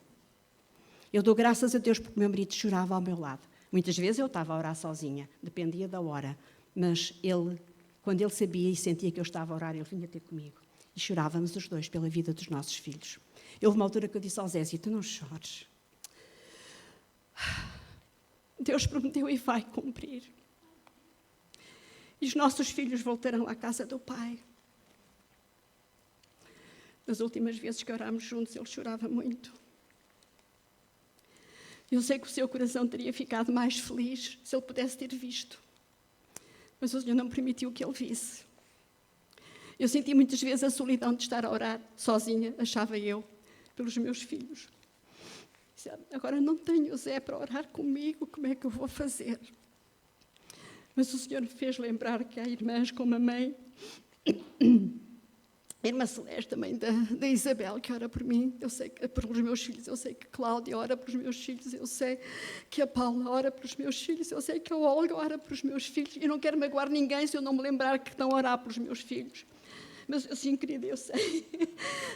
Eu dou graças a Deus porque o meu marido chorava ao meu lado. Muitas vezes eu estava a orar sozinha, dependia da hora. Mas quando ele sabia e sentia que eu estava a orar, ele vinha ter comigo. E chorávamos os dois pela vida dos nossos filhos. Houve uma altura que eu disse ao Zézio, tu não chores. Deus prometeu e vai cumprir. E os nossos filhos voltarão à casa do Pai. Nas últimas vezes que orámos juntos, ele chorava muito. Eu sei que o seu coração teria ficado mais feliz se ele pudesse ter visto. Mas o Senhor não permitiu que ele visse. Eu senti muitas vezes a solidão de estar a orar sozinha, achava eu, pelos meus filhos. Agora não tenho o Zé para orar comigo, como é que eu vou fazer? Mas o Senhor me fez lembrar que há irmãs como a mãe A irmã Celeste, mãe da Isabel, que ora por mim, eu sei que pelos meus filhos, eu sei que a Cláudia ora pelos meus filhos, eu sei que a Paula ora pelos meus filhos, eu sei que a Olga ora pelos meus filhos. Eu não quero magoar ninguém se eu não me lembrar que estão a orar pelos meus filhos. Mas, assim, querida, eu sei.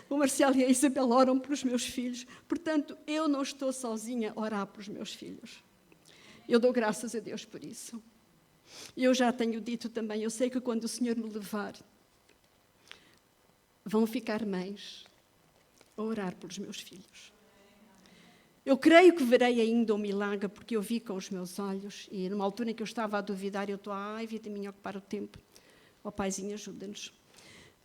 O Marcelo e a Isabel oram pelos meus filhos. Portanto, eu não estou sozinha a orar pelos meus filhos. Eu dou graças a Deus por isso. Eu já tenho dito também, eu sei que quando o Senhor me levar, vão ficar mães a orar pelos meus filhos. Eu creio que verei ainda um milagre, porque eu vi com os meus olhos, e numa altura em que eu estava a duvidar, eu estou, vida minha, ocupar o tempo. Ó Paizinho, ajuda-nos.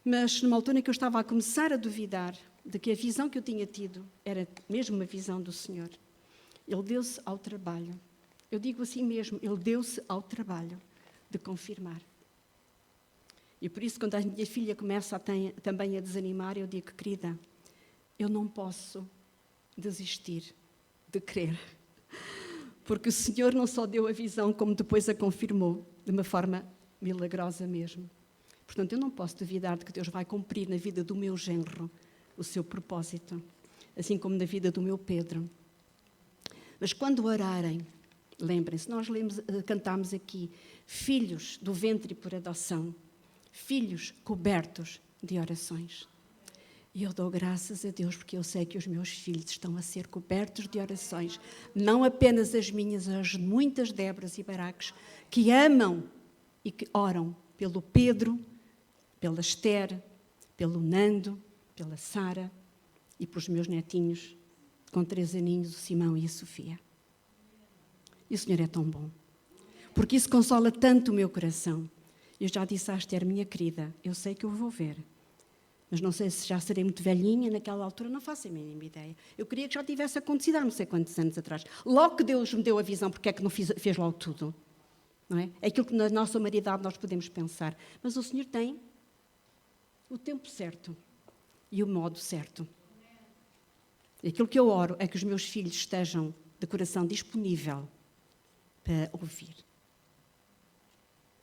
Mas numa altura em que eu estava a começar a duvidar de que a visão que eu tinha tido era mesmo uma visão do Senhor, Ele deu-se ao trabalho. Eu digo assim mesmo, Ele deu-se ao trabalho de confirmar. E por isso, quando a minha filha começa também a desanimar, eu digo, querida, eu não posso desistir de crer. Porque o Senhor não só deu a visão, como depois a confirmou, de uma forma milagrosa mesmo. Portanto, eu não posso duvidar de que Deus vai cumprir na vida do meu genro o seu propósito, assim como na vida do meu Pedro. Mas quando orarem, lembrem-se, nós cantámos aqui, filhos do ventre por adoção, filhos cobertos de orações. E eu dou graças a Deus porque eu sei que os meus filhos estão a ser cobertos de orações. Não apenas as minhas, as muitas Déboras e Baraques que amam e que oram pelo Pedro, pela Esther, pelo Nando, pela Sara e pelos meus netinhos, com 3 aninhos, o Simão e a Sofia. E o Senhor é tão bom, porque isso consola tanto o meu coração. Eu já disse à Esther, minha querida, eu sei que eu vou ver, mas não sei se já serei muito velhinha naquela altura, não faço a mínima ideia. Eu queria que já tivesse acontecido há não sei quantos anos atrás. Logo que Deus me deu a visão, porque é que não fez logo tudo? Não é? É aquilo que na nossa humanidade nós podemos pensar. Mas o Senhor tem o tempo certo e o modo certo. E aquilo que eu oro é que os meus filhos estejam de coração disponível para ouvir.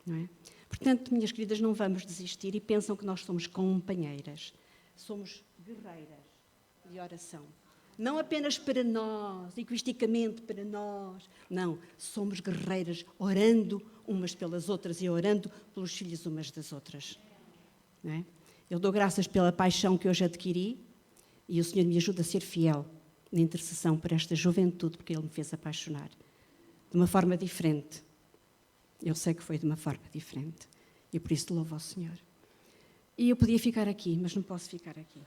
Não é? Portanto, minhas queridas, não vamos desistir e pensam que nós somos companheiras. Somos guerreiras de oração. Não apenas para nós, egoisticamente para nós. Não, somos guerreiras orando umas pelas outras e orando pelos filhos umas das outras. Não é? Eu dou graças pela paixão que hoje adquiri e o Senhor me ajuda a ser fiel na intercessão por esta juventude, porque Ele me fez apaixonar. De uma forma diferente. Eu sei que foi de uma forma diferente. E por isso louvo ao Senhor. E eu podia ficar aqui, mas não posso ficar aqui.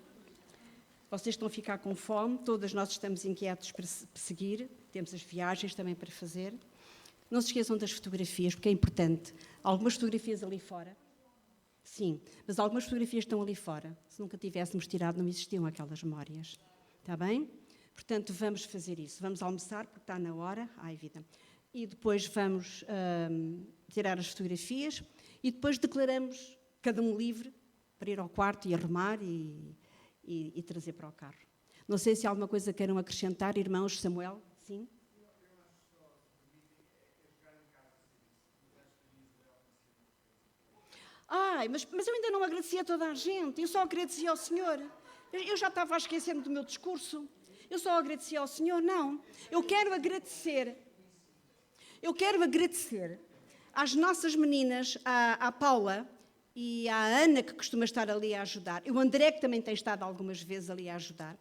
Vocês estão a ficar com fome, todas nós estamos inquietos para seguir, temos as viagens também para fazer. Não se esqueçam das fotografias, porque é importante. Algumas fotografias ali fora. Sim, mas algumas fotografias estão ali fora. Se nunca tivéssemos tirado, não existiam aquelas memórias. Está bem? Portanto, vamos fazer isso. Vamos almoçar, porque está na hora. Ai, vida. E depois vamos tirar as fotografias e depois declaramos cada um livre para ir ao quarto e arrumar e trazer para o carro. Não sei se há alguma coisa queiram acrescentar, irmãos. Samuel? Sim? Ai, mas eu ainda não agradeci a toda a gente, eu só agradeci ao Senhor. Eu já estava a esquecer-me do meu discurso. Eu só agradeci ao Senhor, não. Eu quero agradecer às nossas meninas, à Paula e à Ana, que costuma estar ali a ajudar, e o André, que também tem estado algumas vezes ali a ajudar.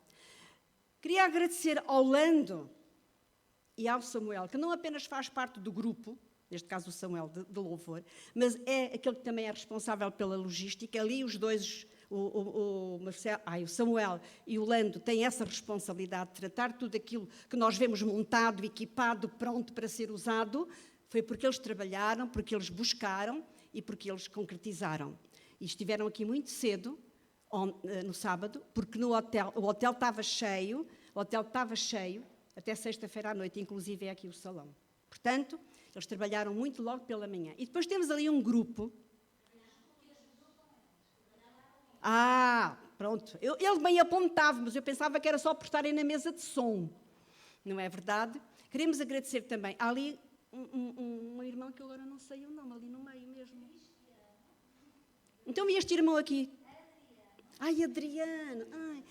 Queria agradecer ao Lando e ao Samuel, que não apenas faz parte do grupo, neste caso o Samuel de louvor, mas é aquele que também é responsável pela logística. Ali os dois, o Samuel e o Lando, têm essa responsabilidade de tratar tudo aquilo que nós vemos montado, equipado, pronto para ser usado. Foi porque eles trabalharam, porque eles buscaram e porque eles concretizaram. E estiveram aqui muito cedo, no sábado, porque o hotel estava cheio, até sexta-feira à noite, inclusive é aqui o salão. Portanto, eles trabalharam muito logo pela manhã. E depois temos ali um grupo. Pronto. Ele bem apontava, mas eu pensava que era só por estarem na mesa de som. Não é verdade? Queremos agradecer também. Há ali um irmão que eu agora não sei o nome, ali no meio mesmo. Então, e este irmão aqui? Ai, Adriano, ai.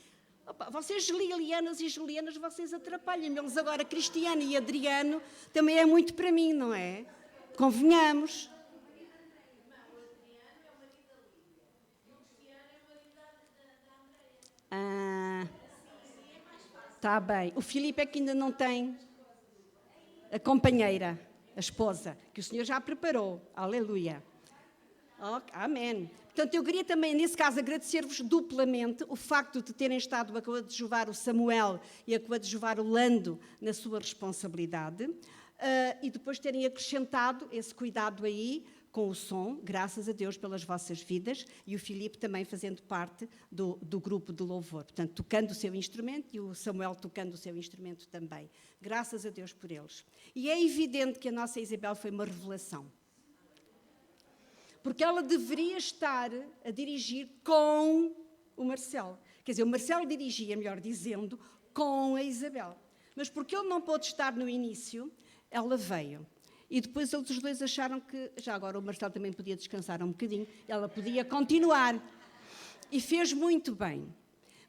Opa, vocês Lilianas e Julianas, vocês atrapalham-me. Eles agora, Cristiano e Adriano, também é muito para mim, não é? Convenhamos. Está bem. O Filipe é que ainda não tem a companheira, a esposa, que o Senhor já preparou. Aleluia. Okay, amém. Portanto, eu queria também, nesse caso, agradecer-vos duplamente o facto de terem estado a coadjuvar o Samuel e a coadjuvar o Lando na sua responsabilidade e depois terem acrescentado esse cuidado aí com o som, graças a Deus pelas vossas vidas, e o Filipe também fazendo parte do grupo de louvor, portanto, tocando o seu instrumento e o Samuel tocando o seu instrumento também. Graças a Deus por eles. E é evidente que a nossa Isabel foi uma revelação. Porque ela deveria estar a dirigir com o Marcelo. Quer dizer, o Marcelo dirigia, melhor dizendo, com a Isabel. Mas porque ele não pôde estar no início, ela veio. E depois eles os dois acharam que, já agora o Marcelo também podia descansar um bocadinho, ela podia continuar. E fez muito bem.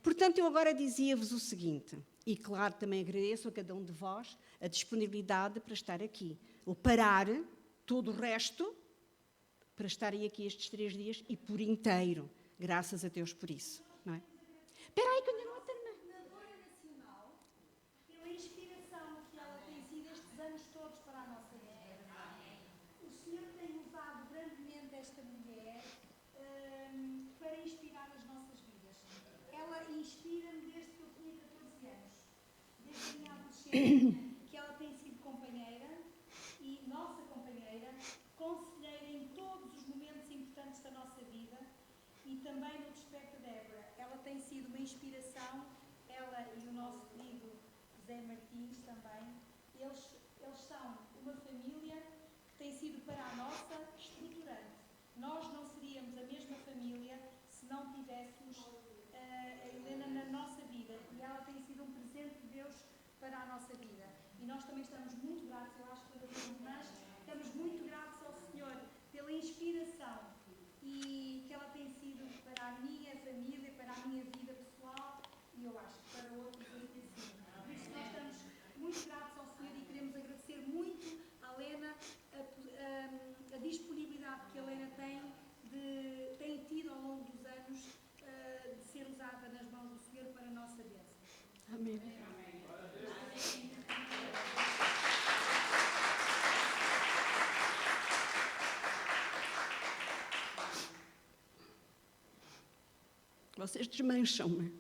Portanto, eu agora dizia-vos o seguinte, e claro, também agradeço a cada um de vós a disponibilidade para estar aqui. O parar todo o resto para estarem aqui estes 3 dias e por inteiro. Graças a Deus por isso. Não é? Espera aí que eu ainda não terminei. Coordenadora nacional, pela inspiração que ela tem sido estes anos todos para a nossa mulher. O Senhor tem usado grandemente esta mulher para inspirar as nossas vidas. Ela inspira-me desde que eu tinha 14 anos. Desde a minha adolescência, que ela tem sido companheira e nossa companheira, conselheira em todos os momentos importantes da nossa vida e também no Desperta Débora. Ela tem sido uma inspiração, ela e o nosso querido Zé Martins também. Eles são uma família que tem sido para a nossa estruturante. Nós não seríamos a mesma família se não tivéssemos a Helena na nossa vida. E ela tem sido um presente de Deus para a nossa vida. E nós também estamos muito gratos, eu acho que todas as irmãs, estamos muito gratos ao Senhor pela inspiração e que ela tem sido para a minha família, para a minha vida pessoal e eu acho que para outros assim. Por isso nós estamos muito gratos ao Senhor e queremos agradecer muito à Helena a disponibilidade que a Helena tem tido ao longo dos anos de ser usada nas mãos do Senhor para a nossa bênção. Amém. Vocês desmancham-me.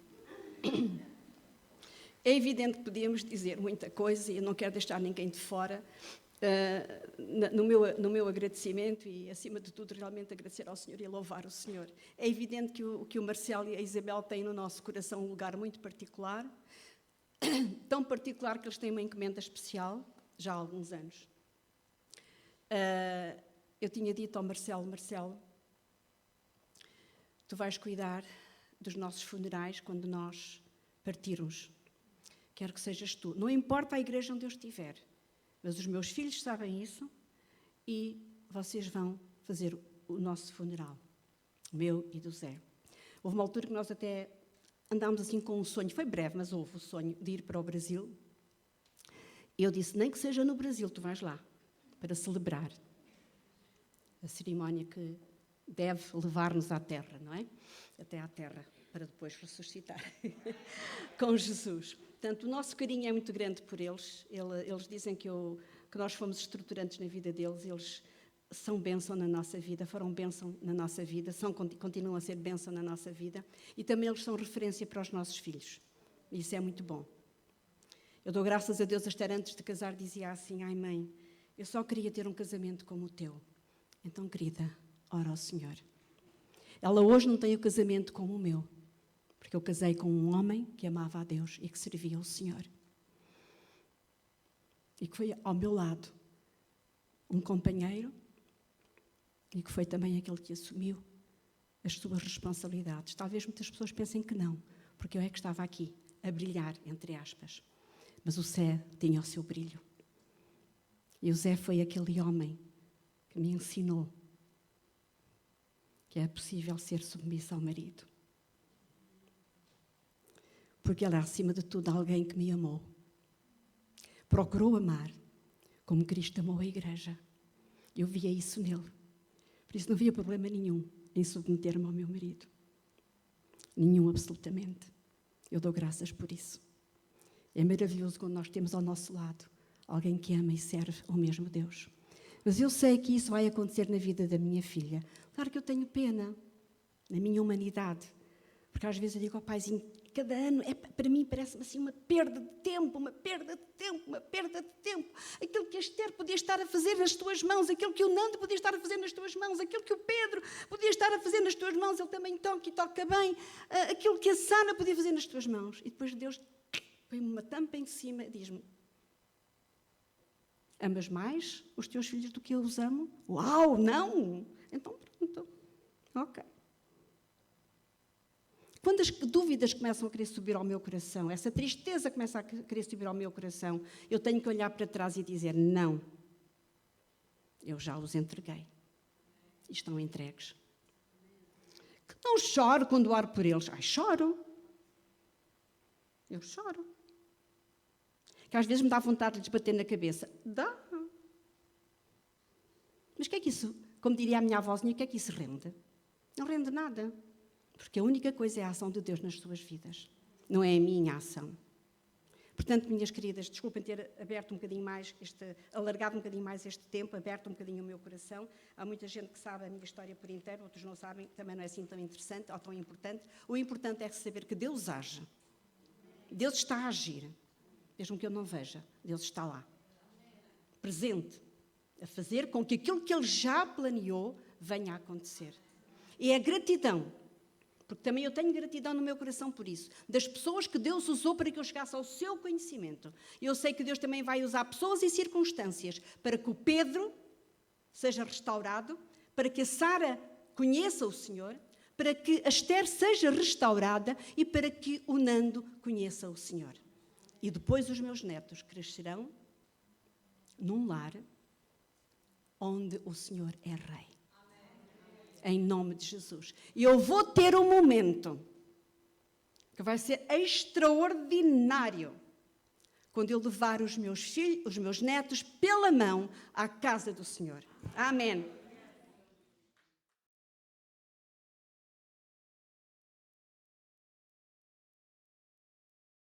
É evidente que podíamos dizer muita coisa e eu não quero deixar ninguém de fora no meu agradecimento e, acima de tudo, realmente agradecer ao Senhor e louvar o Senhor. É evidente que o Marcelo e a Isabel têm no nosso coração um lugar muito particular, tão particular que eles têm uma encomenda especial, já há alguns anos. Eu tinha dito ao Marcelo, Marcelo, tu vais cuidar dos nossos funerais quando nós partirmos. Quero que sejas tu. Não importa a igreja onde eu estiver, mas os meus filhos sabem isso e vocês vão fazer o nosso funeral, o meu e do Zé. Houve uma altura que nós até andámos assim com um sonho, foi breve, mas houve o sonho de ir para o Brasil. Eu disse, nem que seja no Brasil, tu vais lá, para celebrar a cerimónia que deve levar-nos à terra, não é? Até à terra, para depois ressuscitar com Jesus. Portanto, o nosso carinho é muito grande por eles. Eles dizem que nós fomos estruturantes na vida deles. Eles são bênção na nossa vida, foram bênção na nossa vida, continuam a ser bênção na nossa vida. E também eles são referência para os nossos filhos. E isso é muito bom. Eu dou graças a Deus, a Esther, antes de casar, dizia assim, ai mãe, eu só queria ter um casamento como o teu. Então, querida, ora ao Senhor. Ela hoje não tem o casamento como o meu, porque eu casei com um homem que amava a Deus e que servia ao Senhor. E que foi ao meu lado um companheiro e que foi também aquele que assumiu as suas responsabilidades. Talvez muitas pessoas pensem que não, porque eu é que estava aqui a brilhar, entre aspas. Mas o Zé tinha o seu brilho. E o Zé foi aquele homem que me ensinou que é possível ser submissa ao marido. Porque ele é, acima de tudo, alguém que me amou. Procurou amar como Cristo amou a igreja. Eu via isso nele. Por isso não havia problema nenhum em submeter-me ao meu marido. Nenhum, absolutamente. Eu dou graças por isso. É maravilhoso quando nós temos ao nosso lado alguém que ama e serve ao mesmo Deus. Mas eu sei que isso vai acontecer na vida da minha filha. Claro que eu tenho pena, na minha humanidade. Porque às vezes eu digo ao paizinho, cada ano, para mim parece-me assim uma perda de tempo, uma perda de tempo, uma perda de tempo. Aquilo que a Esther podia estar a fazer nas tuas mãos, aquilo que o Nando podia estar a fazer nas tuas mãos, aquilo que o Pedro podia estar a fazer nas tuas mãos, ele também toca e toca bem, aquilo que a Sana podia fazer nas tuas mãos. E depois Deus põe-me uma tampa em cima e diz-me, amas mais os teus filhos do que eu os amo? Uau, não! Então pronto, ok. Quando as dúvidas começam a querer subir ao meu coração, essa tristeza começa a querer subir ao meu coração, eu tenho que olhar para trás e dizer, não, eu já os entreguei. E estão entregues. Que não choro quando oro por eles. Ai, choro. Eu choro. Que às vezes me dá vontade de lhes bater na cabeça. Dá. Mas o que é que isso, como diria a minha avózinha, o que é que isso rende? Não rende nada. Porque a única coisa é a ação de Deus nas suas vidas. Não é a minha ação. Portanto, minhas queridas, desculpem ter aberto um bocadinho mais, alargado um bocadinho mais este tempo, aberto um bocadinho o meu coração. Há muita gente que sabe a minha história por inteiro, outros não sabem, também não é assim tão interessante ou tão importante. O importante é saber que Deus age. Deus está a agir. Mesmo que eu não veja, Deus está lá. Presente. A fazer com que aquilo que Ele já planeou venha a acontecer. E é gratidão. Porque também eu tenho gratidão no meu coração por isso. Das pessoas que Deus usou para que eu chegasse ao seu conhecimento. Eu sei que Deus também vai usar pessoas e circunstâncias para que o Pedro seja restaurado, para que a Sara conheça o Senhor, para que a Esther seja restaurada e para que o Nando conheça o Senhor. E depois os meus netos crescerão num lar onde o Senhor é Rei. Em nome de Jesus. E eu vou ter um momento que vai ser extraordinário quando eu levar os meus filhos, os meus netos, pela mão à casa do Senhor. Amém.